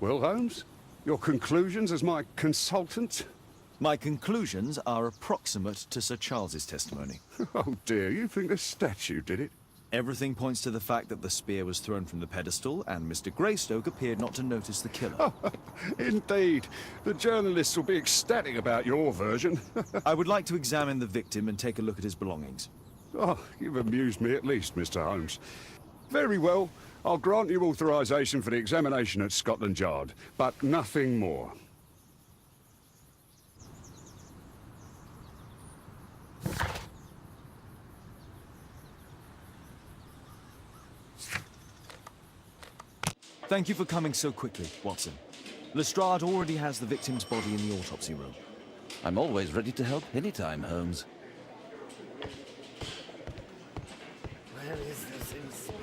Well, Holmes, your conclusions as my consultant? My conclusions are approximate to Sir Charles's testimony. Oh dear, you think the statue did it? Everything points to the fact that the spear was thrown from the pedestal, and Mr. Greystoke appeared not to notice the killer. Indeed. The journalists will be ecstatic about your version. I would like to examine the victim and take a look at his belongings. Oh, you've amused me at least, Mr. Holmes. Very well. I'll grant you authorization for the examination at Scotland Yard, but nothing more. Thank you for coming so quickly, Watson. Lestrade already has the victim's body in the autopsy room. I'm always ready to help anytime, Holmes. Where is this inspector?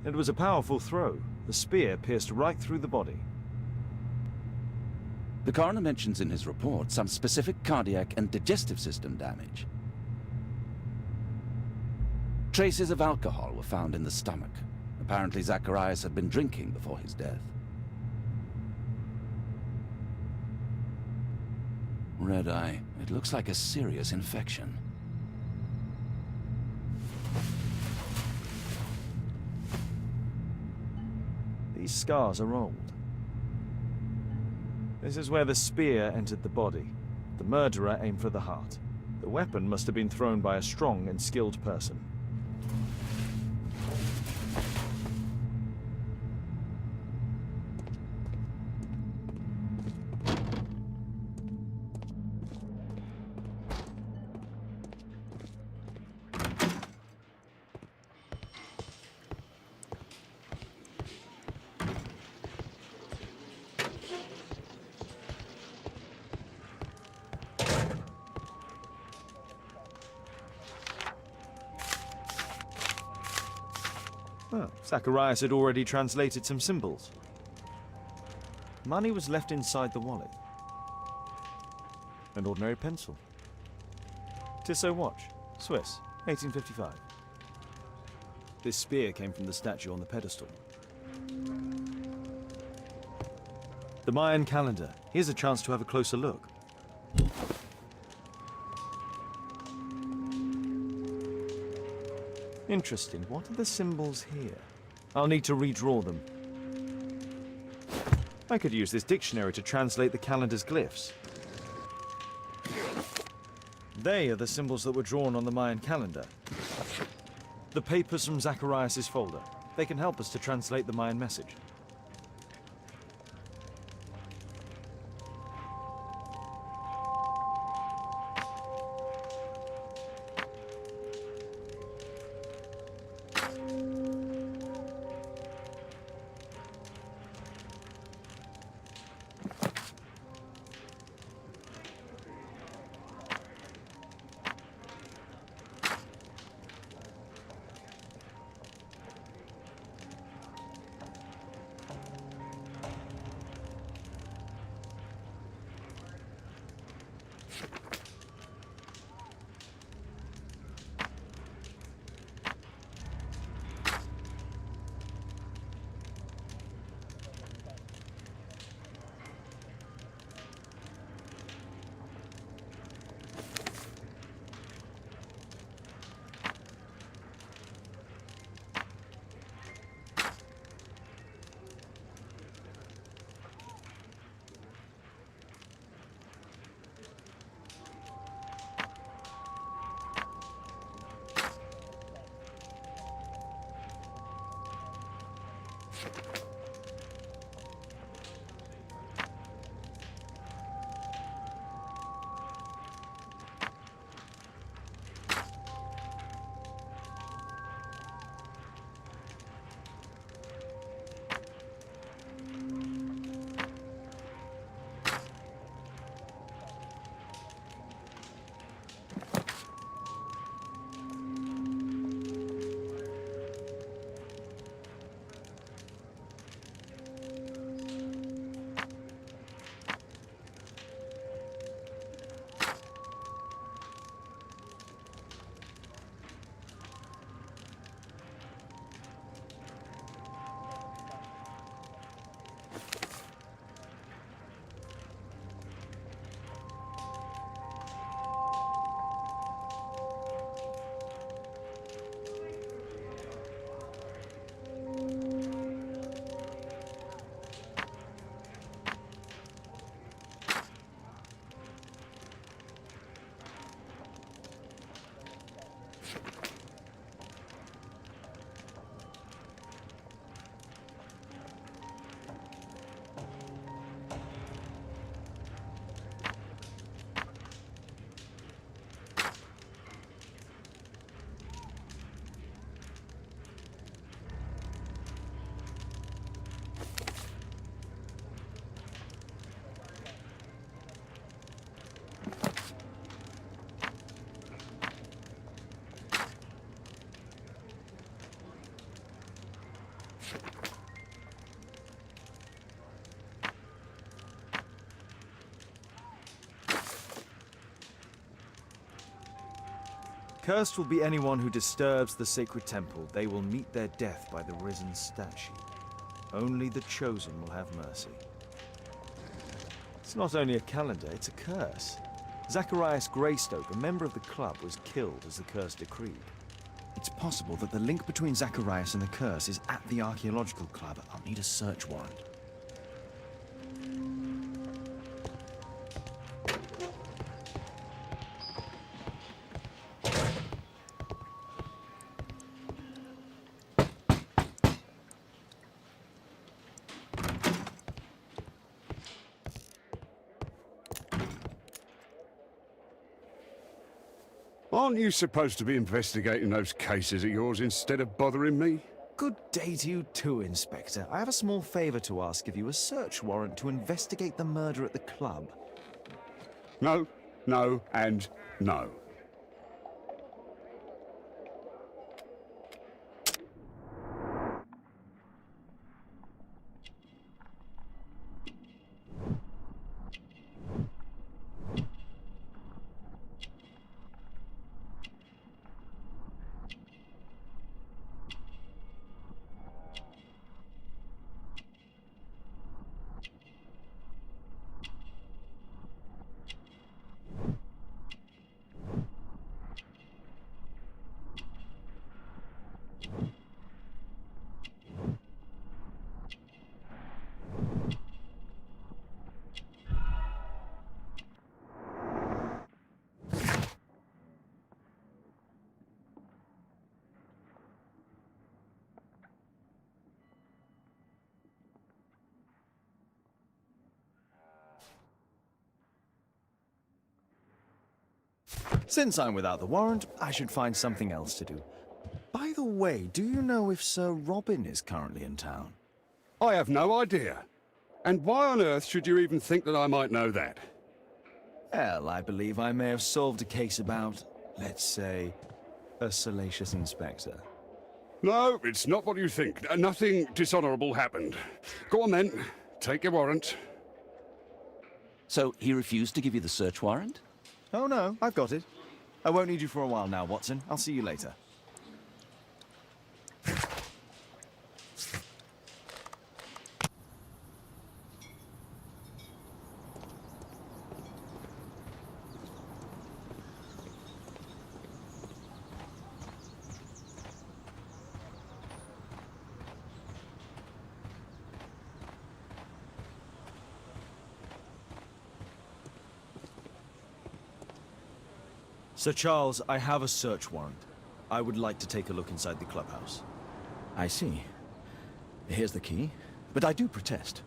It was a powerful throw. The spear pierced right through the body. The coroner mentions in his report some specific cardiac and digestive system damage. Traces of alcohol were found in the stomach. Apparently Zacharias had been drinking before his death. Red eye. It looks like a serious infection. These scars are old. This is where the spear entered the body. The murderer aimed for the heart. The weapon must have been thrown by a strong and skilled person. Well, Zacharias had already translated some symbols. Money was left inside the wallet. An ordinary pencil. Tissot watch, Swiss, 1855. This spear came from the statue on the pedestal. The Mayan calendar. Here's a chance to have a closer look. Interesting. What are the symbols here? I'll need to redraw them. I could use this dictionary to translate the calendar's glyphs. They are the symbols that were drawn on the Mayan calendar. The papers from Zacharias' folder. They can help us to translate the Mayan message. Cursed will be anyone who disturbs the sacred temple. They will meet their death by the risen statue. Only the chosen will have mercy. It's not only a calendar, it's a curse. Zacharias Greystoke, a member of the club, was killed as the curse decreed. It's possible that the link between Zacharias and the curse is at the archaeological club. I'll need a search warrant. Aren't you supposed to be investigating those cases of yours instead of bothering me? Good day to you too, Inspector. I have a small favor to ask of you, a search warrant to investigate the murder at the club. No, no, and no. Since I'm without the warrant, I should find something else to do. By the way, do you know if Sir Robin is currently in town? I have no idea. And why on earth should you even think that I might know that? Well, I believe I may have solved a case about, let's say, a salacious inspector. No, it's not what you think. Nothing dishonorable happened. Go on then. Take your warrant. So he refused to give you the search warrant? Oh no, I've got it. I won't need you for a while now, Watson. I'll see you later. Sir Charles, I have a search warrant. I would like to take a look inside the clubhouse. I see. Here's the key, but I do protest.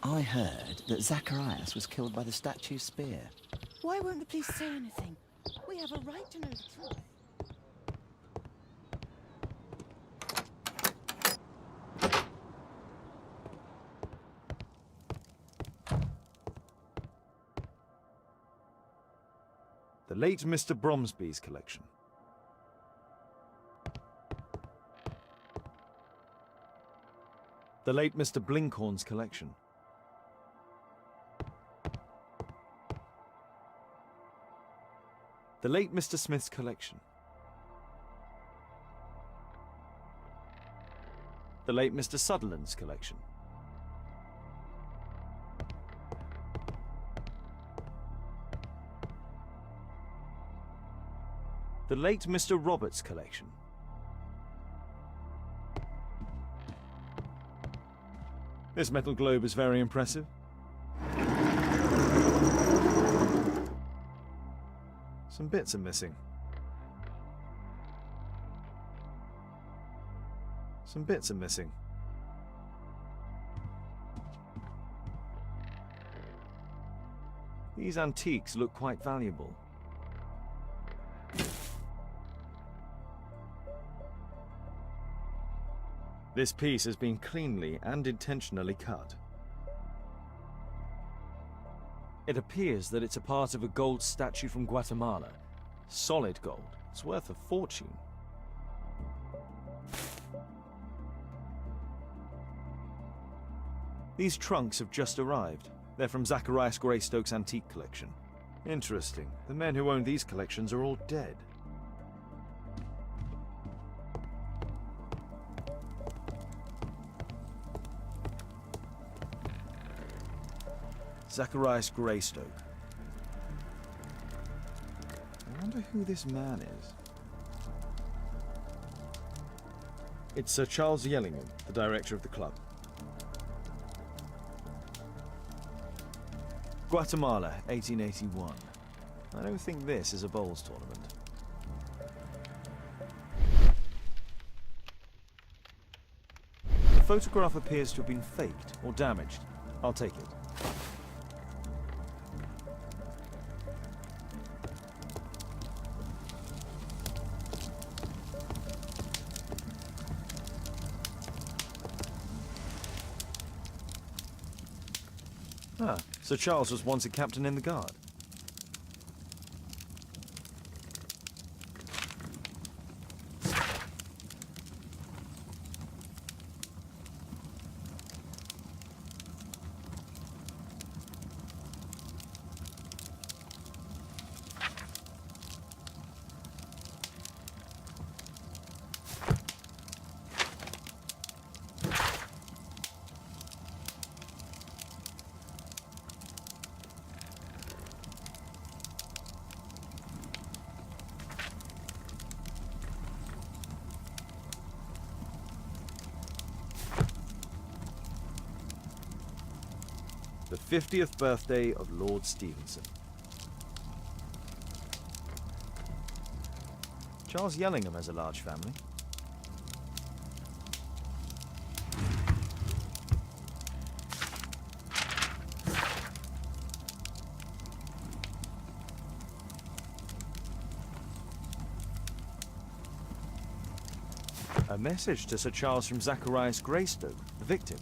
I heard that Zacharias was killed by the statue's spear. Why won't the police say anything? We have a right to know the truth. The late Mr. Bromsby's collection. The late Mr. Blinkhorn's collection. The late Mr. Smith's collection. The late Mr. Sutherland's collection. The late Mr. Roberts' collection. This metal globe is very impressive. Some bits are missing. Some bits are missing. These antiques look quite valuable. This piece has been cleanly and intentionally cut. It appears that it's a part of a gold statue from Guatemala. Solid gold. It's worth a fortune. These trunks have just arrived. They're from Zacharias Greystoke's antique collection. Interesting. The men who own these collections are all dead. Zacharias Greystoke. I wonder who this man is. It's Sir Charles Yellingham, the director of the club. Guatemala, 1881. I don't think this is a bowls tournament. The photograph appears to have been faked or damaged. I'll take it. Ah, Sir Charles was once a captain in the guard. The 50th birthday of Lord Stevenson. Charles Yellingham has a large family. A message to Sir Charles from Zacharias Greystoke, the victim.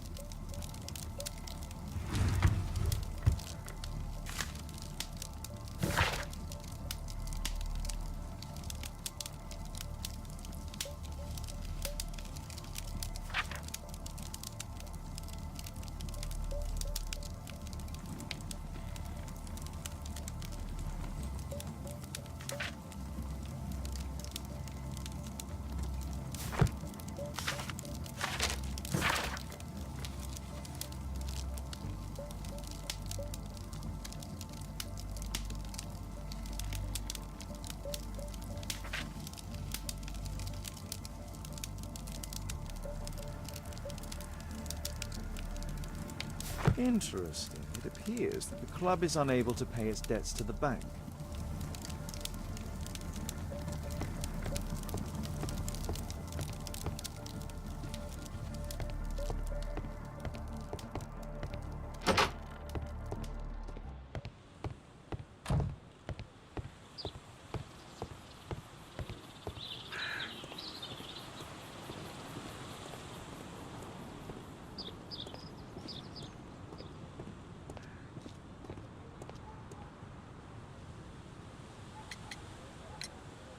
Interesting. It appears that the club is unable to pay its debts to the bank.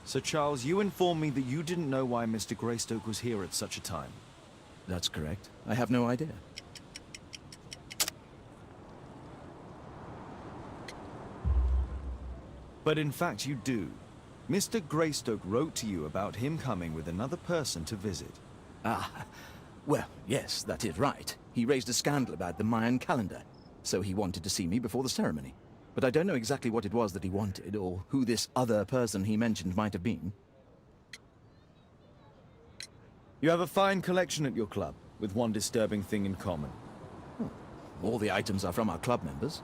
Sir Charles, you informed me that you didn't know why Mr. Greystoke was here at such a time. That's correct. I have no idea. But in fact you do. Mr. Greystoke wrote to you about him coming with another person to visit. Ah, well, yes, that is right. He raised a scandal about the Mayan calendar, so he wanted to see me before the ceremony. But I don't know exactly what it was that he wanted, or who this other person he mentioned might have been. You have a fine collection at your club, with one disturbing thing in common. All the items are from our club members.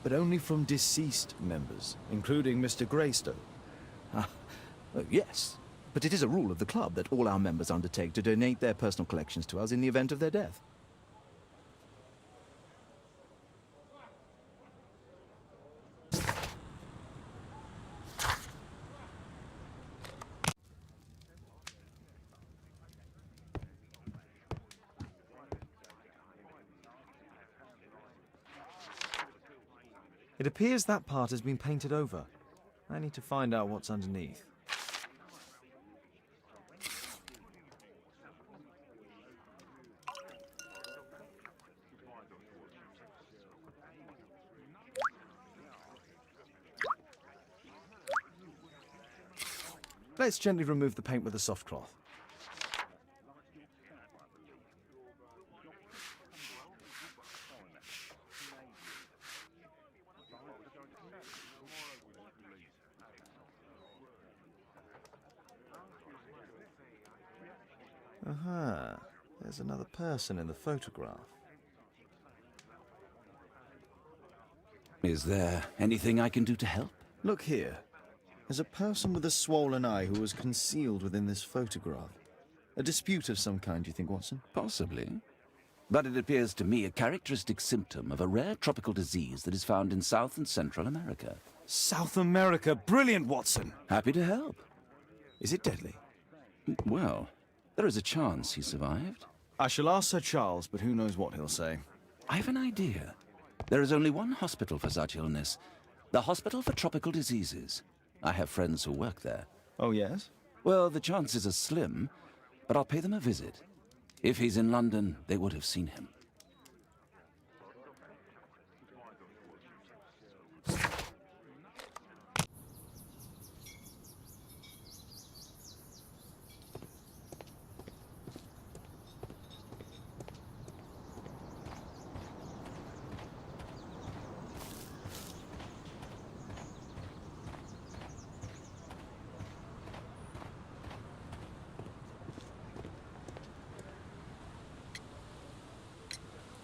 But only from deceased members, including Mr. Greystoke. Yes, but it is a rule of the club that all our members undertake to donate their personal collections to us in the event of their death. It appears that part has been painted over. I need to find out what's underneath. let's gently remove the paint with a soft cloth. Aha, there's another person in the photograph. Is there anything I can do to help? Look here. There's a person with a swollen eye who was concealed within this photograph. A dispute of some kind, you think, Watson? Possibly. But it appears to me a characteristic symptom of a rare tropical disease that is found in South and Central America. South America! Brilliant, Watson! Happy to help. Is it deadly? Well, there is a chance he survived. I shall ask Sir Charles, but who knows what he'll say. I have an idea. There is only one hospital for such illness. The Hospital for Tropical Diseases. I have friends who work there. Oh, yes? Well, the chances are slim, but I'll pay them a visit. If he's in London, they would have seen him.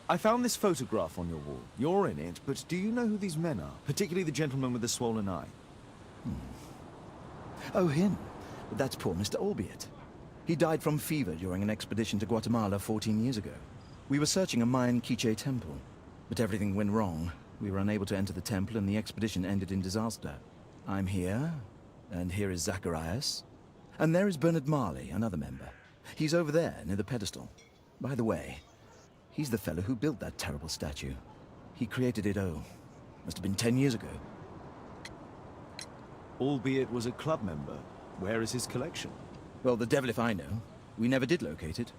I found this photograph on your wall. You're in it, but do you know who these men are? Particularly the gentleman with the swollen eye. Oh, him. That's poor Mr. Albeit. He died from fever during an expedition to Guatemala 14 years ago. We were searching a Mayan Quiche temple, but everything went wrong. We were unable to enter the temple and the expedition ended in disaster. I'm here, and here is Zacharias. And there is Bernard Marley, another member. He's over there, near the pedestal. By the way, he's the fellow who built that terrible statue. He created it, must have been 10 years ago. Albeit was a club member. Where is his collection? Well, the devil if I know. We never did locate it.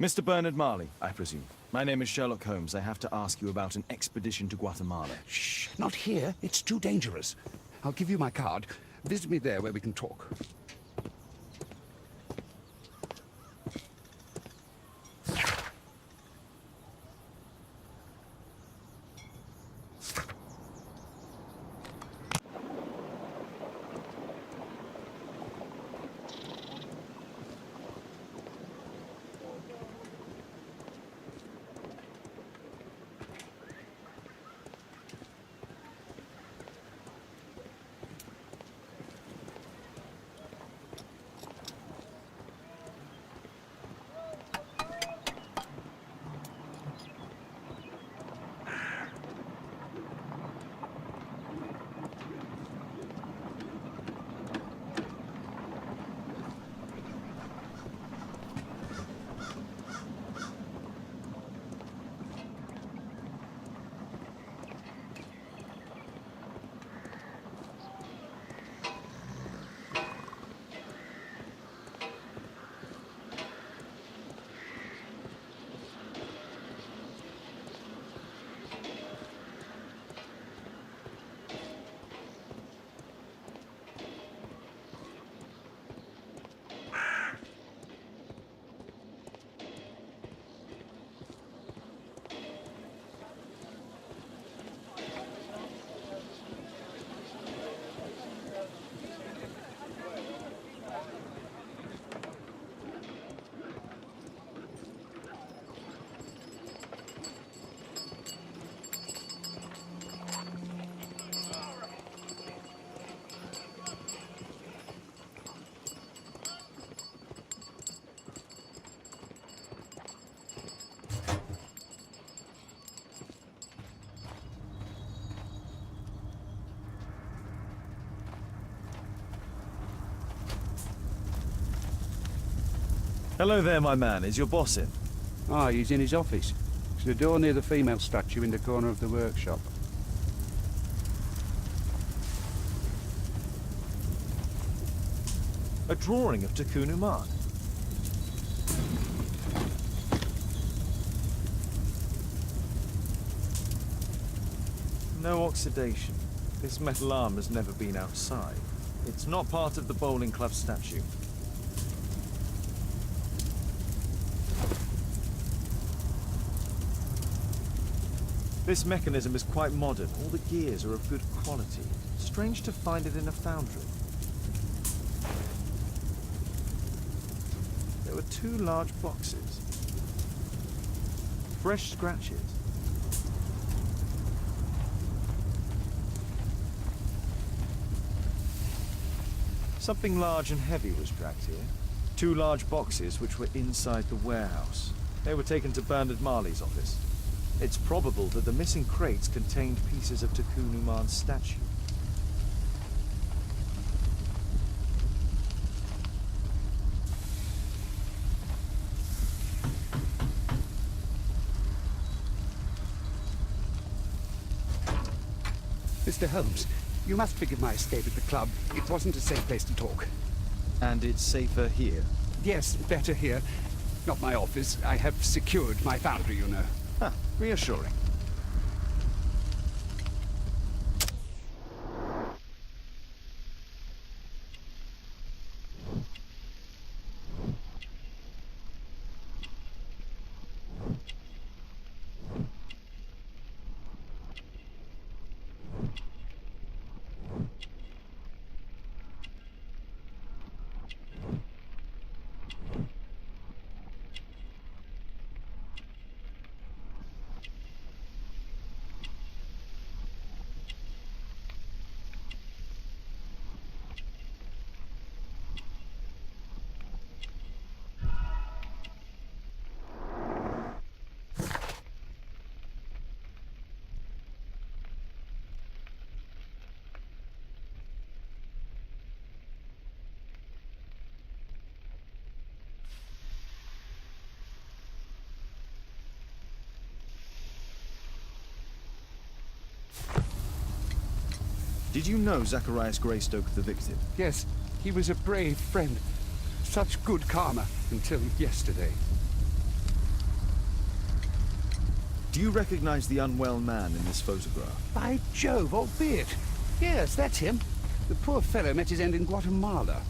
Mr. Bernard Marley, I presume. My name is Sherlock Holmes. I have to ask you about an expedition to Guatemala. Shh, not here. It's too dangerous. I'll give you my card. Visit me there where we can talk. Hello there, my man. Is your boss in? Ah, he's in his office. It's the door near the female statue in the corner of the workshop. A drawing of Takun Uman. No oxidation. This metal arm has never been outside. It's not part of the bowling club statue. This mechanism is quite modern. All the gears are of good quality. Strange to find it in a foundry. There were 2 large boxes. Fresh scratches. Something large and heavy was dragged here. 2 large boxes which were inside the warehouse. They were taken to Bernard Marley's office. It's probable that the missing crates contained pieces of Takun Uman's statue. Mr. Holmes, you must forgive my escape at the club. It wasn't a safe place to talk. And it's safer here. Yes, better here. Not my office. I have secured my foundry, you know. Ah, reassuring. Did you know Zacharias Greystoke, the victim? Yes, he was a brave friend. Such good karma until yesterday. Do you recognize the unwell man in this photograph? By Jove, albeit. Yes, that's him. The poor fellow met his end in Guatemala.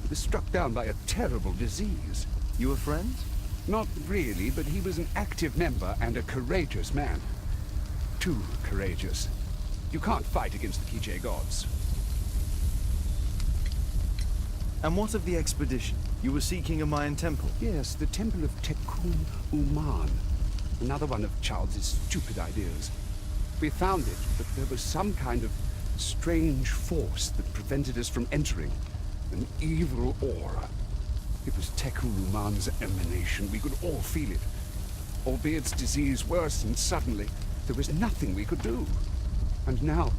He was struck down by a terrible disease. You were friends? Not really, but he was an active member and a courageous man. Too courageous. You can't fight against the Quiche gods. And what of the expedition? You were seeking a Mayan temple? Yes, the temple of Tekun Uman. Another one of Charles's stupid ideas. We found it, but there was some kind of strange force that prevented us from entering. An evil aura. It was Tekun Uman's emanation. We could all feel it. Albeit its disease worsened suddenly, there was nothing we could do. And now,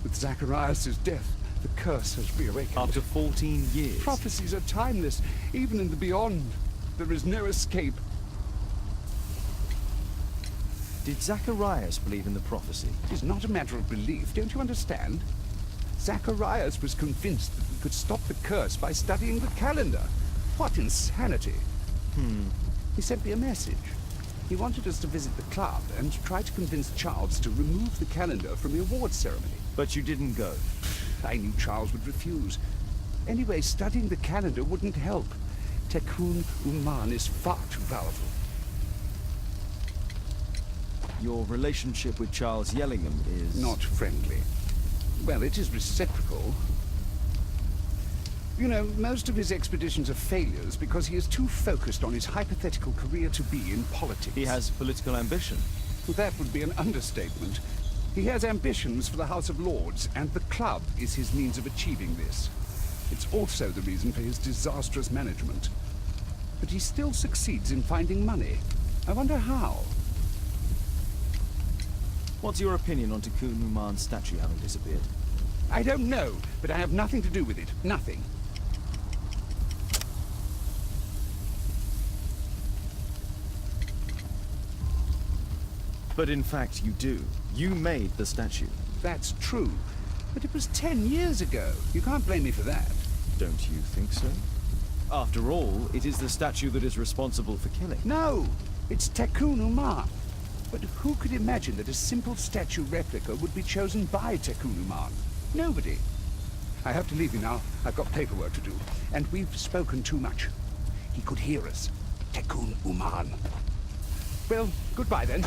with Zacharias' death, the curse has reawakened. After 14 years. Prophecies are timeless, even in the beyond. There is no escape. Did Zacharias believe in the prophecy? It is not a matter of belief, don't you understand? Zacharias was convinced that we could stop the curse by studying the calendar. What insanity! He sent me a message. He wanted us to visit the club and try to convince Charles to remove the calendar from the awards ceremony. But you didn't go. I knew Charles would refuse. Anyway, studying the calendar wouldn't help. Tekun Uman is far too powerful. Your relationship with Charles Yellingham is... Not friendly. Well, it is reciprocal. You know, most of his expeditions are failures because he is too focused on his hypothetical career to be in politics. He has political ambition. That would be an understatement. He has ambitions for the House of Lords, and the club is his means of achieving this. It's also the reason for his disastrous management. But he still succeeds in finding money. I wonder how. What's your opinion on Takun Uman's statue having disappeared? I don't know, but I have nothing to do with it. Nothing. But in fact, you do. You made the statue. That's true. But it was 10 years ago. You can't blame me for that. Don't you think so? After all, it is the statue that is responsible for killing. No, it's Tekun Uman. But who could imagine that a simple statue replica would be chosen by Tekun Uman? Nobody. I have to leave you now. I've got paperwork to do. And we've spoken too much. He could hear us. Tekun Uman. Well, goodbye then.